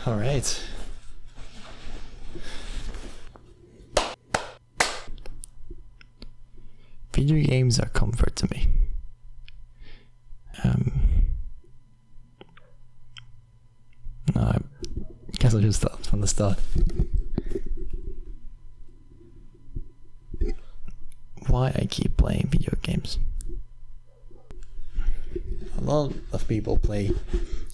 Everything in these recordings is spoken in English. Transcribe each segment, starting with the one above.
All right. Video games are comfort to me. No, I guess I'll just start from the start. Why I keep playing video games. A lot of people play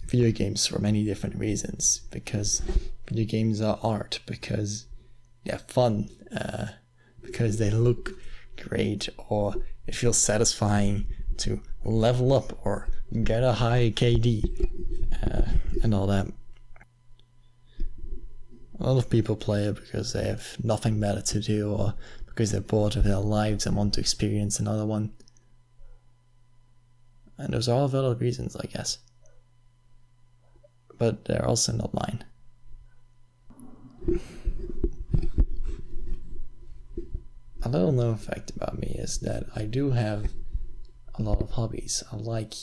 video games for many different reasons, because video games are art, because they're fun, because they look great, or it feels satisfying to level up or get a high KD, and all that. A lot of people play it because they have nothing better to do, or because they're bored of their lives and want to experience another one. And those are all valid reasons, I guess. But they're also not mine. A little known fact about me is that I do have a lot of hobbies. I like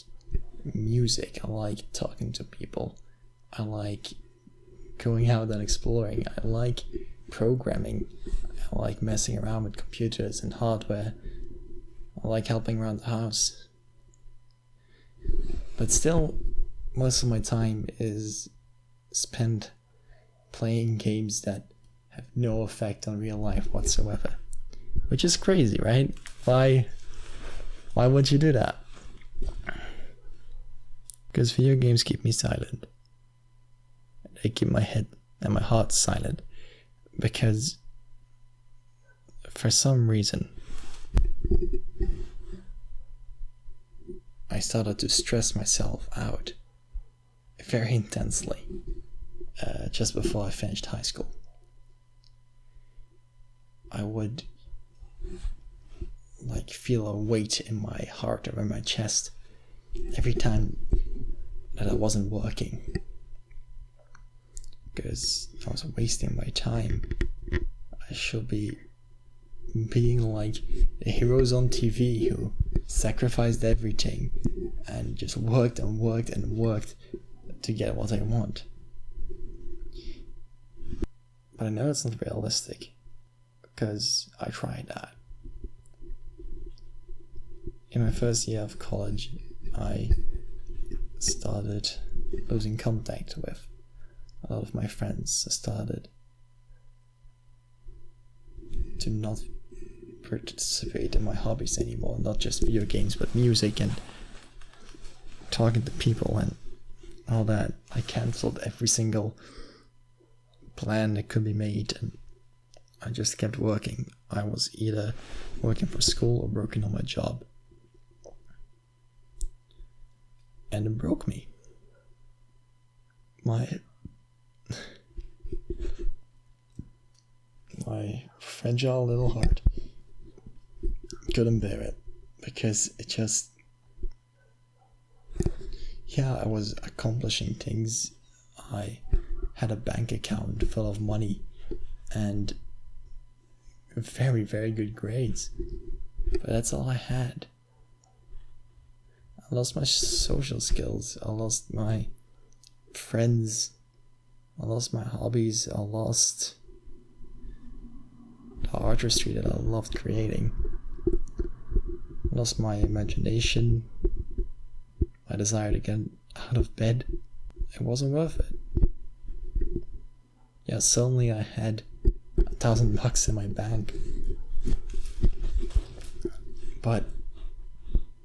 music, I like talking to people, I like going out and exploring, I like programming, I like messing around with computers and hardware, I like helping around the house. But still, most of my time is spent playing games that have no effect on real life whatsoever. Which is crazy, right? Why would you do that? Because video games keep me silent. They keep my head and my heart silent. Because for some reason, I started to stress myself out very intensely just before I finished high school. I would feel a weight in my heart or in my chest every time that I wasn't working, because I was wasting my time. I should be being like the heroes on TV who sacrificed everything and just worked and worked and worked to get what I want. But I know it's not realistic, because I tried that. In my first year of college, I started losing contact with a lot of my friends. I started to not participate in my hobbies anymore, not just video games, but music and talking to people and all that. I cancelled every single plan that could be made, and I just kept working. I was either working for school or working on my job. And it broke me. My fragile little heart couldn't bear it, because it just, I was accomplishing things. I had a bank account full of money and very, very good grades, but that's all I had. I lost my social skills, I lost my friends, I lost my hobbies, I lost the artistry that I loved creating, I lost my imagination, my desire to get out of bed. It wasn't worth it. Yeah, suddenly I had $1,000 in my bank, but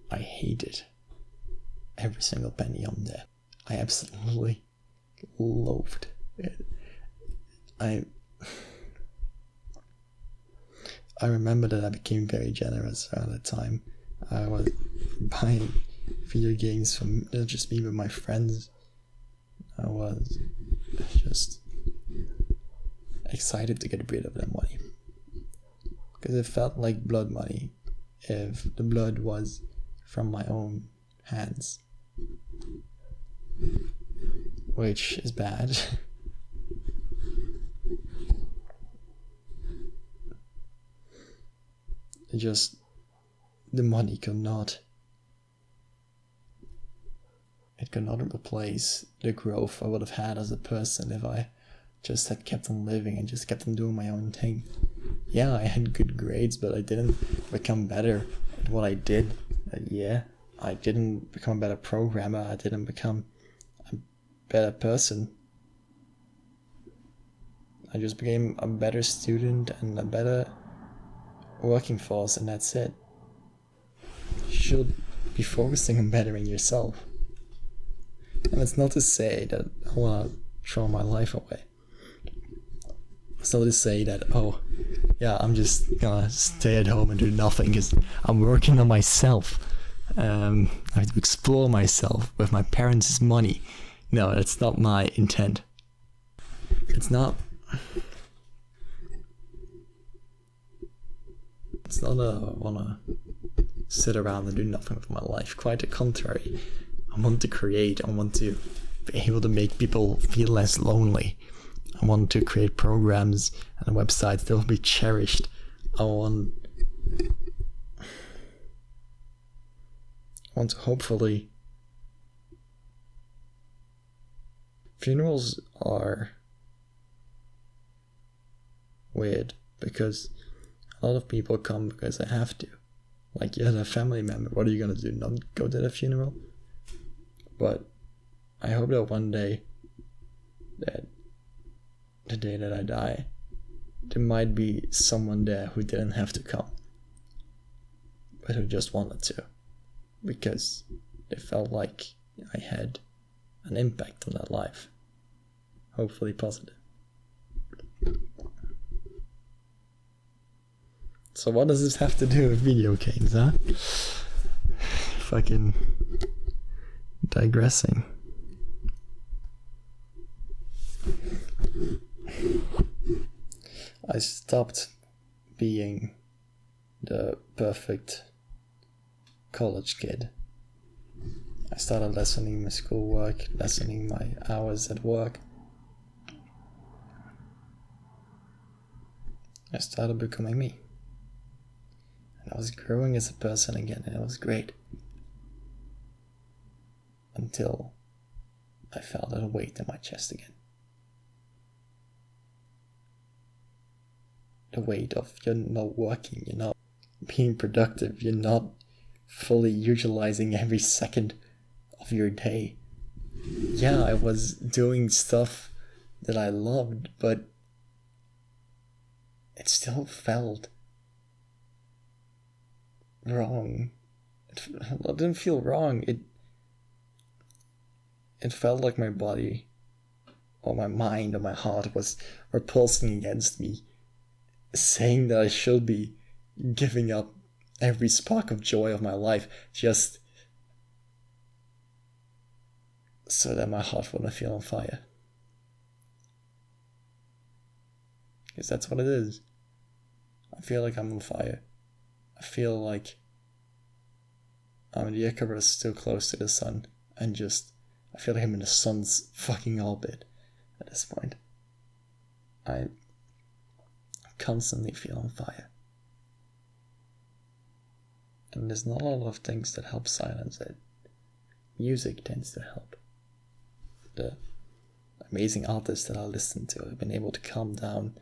I hated every single penny on there. I absolutely loathed it. I remember that I became very generous around the time. I was buying video games from not just me but my friends. I was just excited to get rid of that money, because it felt like blood money if the blood was from my own hands, which is bad. The money could not it could not replace the growth I would have had as a person if I just had kept on living and just kept on doing my own thing. Yeah, I had good grades, but I didn't become better at what I did. Yeah, I didn't become a better programmer. I didn't become a better person. I just became a better student and a better working force, and that's it. You should be focusing on bettering yourself. And it's not to say that I want to throw my life away. It's not to say that, oh, yeah, I'm just gonna stay at home and do nothing because I'm working on myself. I have to explore myself with my parents' money. No, that's not my intent. It's not I wanna sit around and do nothing with my life. Quite the contrary. I want to create. I want to be able to make people feel less lonely. I want to create programs and websites that will be cherished. I want to hopefully... Funerals are weird because a lot of people come because they have to. Like, you're a family member, what are you gonna do? Not go to the funeral? But I hope that one day, that the day that I die, there might be someone there who didn't have to come, but who just wanted to, because they felt like I had an impact on their life, hopefully positive. So what does this have to do with video games, huh? Fucking digressing. I stopped being the perfect college kid. I started lessening my schoolwork, lessening my hours at work. I started becoming me. And I was growing as a person again, and it was great. Until I felt a weight in my chest again. The weight of you're not working, you're not being productive, you're not fully utilizing every second of your day. Yeah, I was doing stuff that I loved, but it still felt wrong. It didn't feel wrong. It felt like my body or my mind or my heart were pulsing against me, saying that I should be giving up every spark of joy of my life just so that my heart wouldn't feel on fire. Because that's what it is. I feel like I'm on fire. I feel like I'm in the Icarus, still close to the sun, and I feel like I'm in the sun's fucking orbit at this point. I constantly feel on fire. And there's not a lot of things that help silence it. Music tends to help. The amazing artists that I listen to have been able to calm down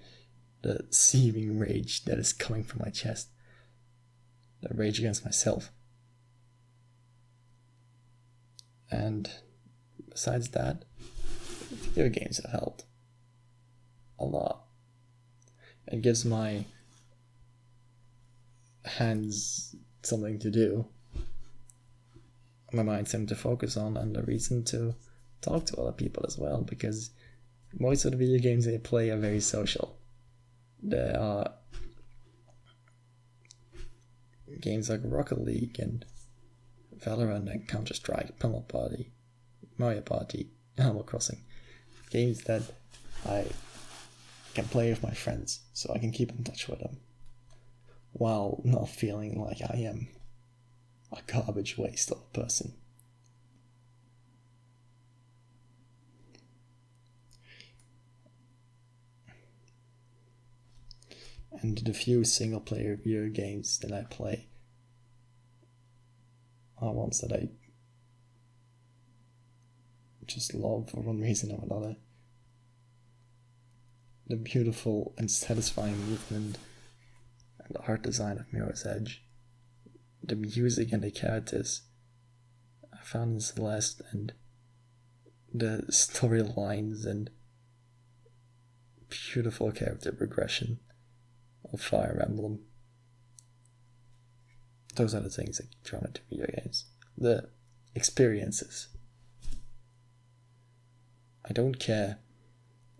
the seething rage that is coming from my chest. The rage against myself. And besides that, video games have helped a lot. It gives my hands something to do, my mind something to focus on, and a reason to talk to other people as well, because most of the video games they play are very social. There are games like Rocket League and Valorant and Counter-Strike, Pummel Party, Mario Party, Animal Crossing. Games that I can play with my friends, so I can keep in touch with them, while not feeling like I am a garbage waste of a person. And the few single-player video games that I play are ones that I just love for one reason or another. The beautiful and satisfying movement and the art design of Mirror's Edge, the music and the characters I found in Celeste, and the storylines and beautiful character progression of Fire Emblem. Those are the things that draw me to video games. The experiences. I don't care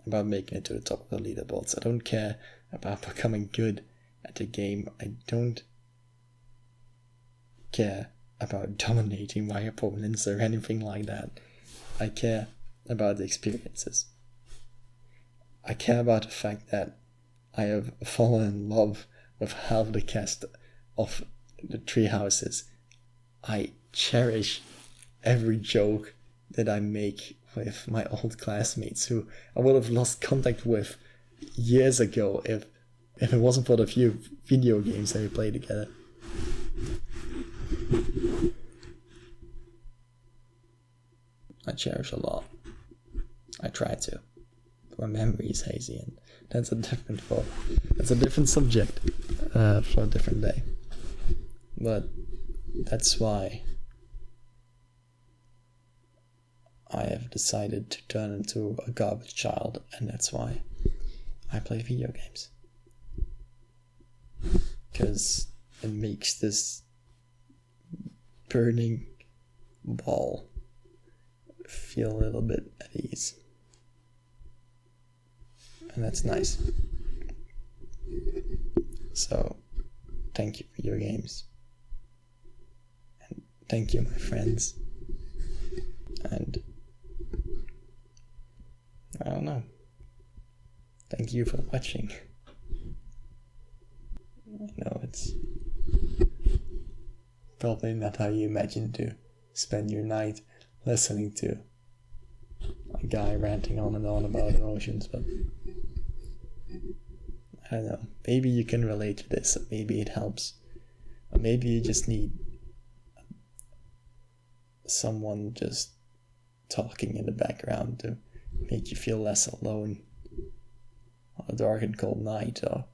about making it to the top of the leaderboards. I don't care about becoming good at the game. I don't care about dominating my opponents or anything like that. I care about the experiences. I care about the fact that I have fallen in love with half the cast of the Three Houses. I cherish every joke that I make with my old classmates who I would have lost contact with years ago if it wasn't for the few video games that we played together. I cherish a lot. I try to. My memory is hazy, and that's a different subject for a different day. But that's why I have decided to turn into a garbage child, and that's why I play video games. Because it makes this burning ball feel a little bit at ease. And that's nice. So, thank you, video games. And thank you, my friends. And I don't know. Thank you for watching. I know it's probably not how you imagine to spend your night listening to a guy ranting on and on about emotions, but I don't know. Maybe you can relate to this, or maybe it helps. Or maybe you just need someone just talking in the background to make you feel less alone on a dark and cold night. Or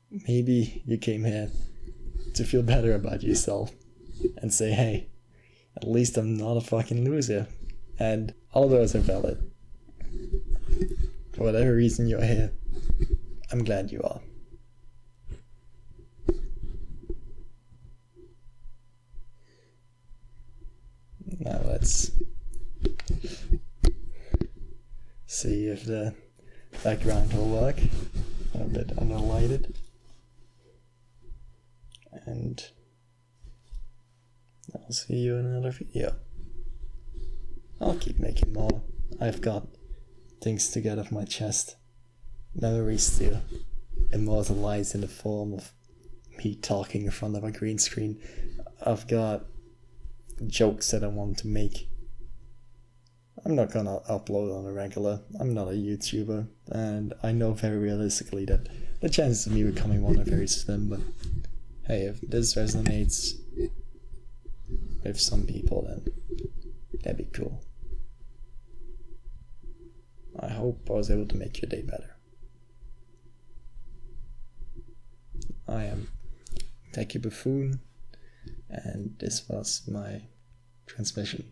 maybe you came here to feel better about yourself and say, hey, at least I'm not a fucking loser. And all those are valid. For whatever reason you're here, I'm glad you are. Now let's see if the background will work. A bit underlighted. And I'll see you in another video. I'll keep making more. I've got things to get off my chest. Memories to immortalize in the form of me talking in front of a green screen. I've got jokes that I want to make. I'm not gonna upload on a regular. I'm not a YouTuber, and I know very realistically that the chances of me becoming one are very slim, but hey, if this resonates with some people, then that'd be cool. I hope I was able to make your day better. I am Techie Buffoon, and this was my transmission.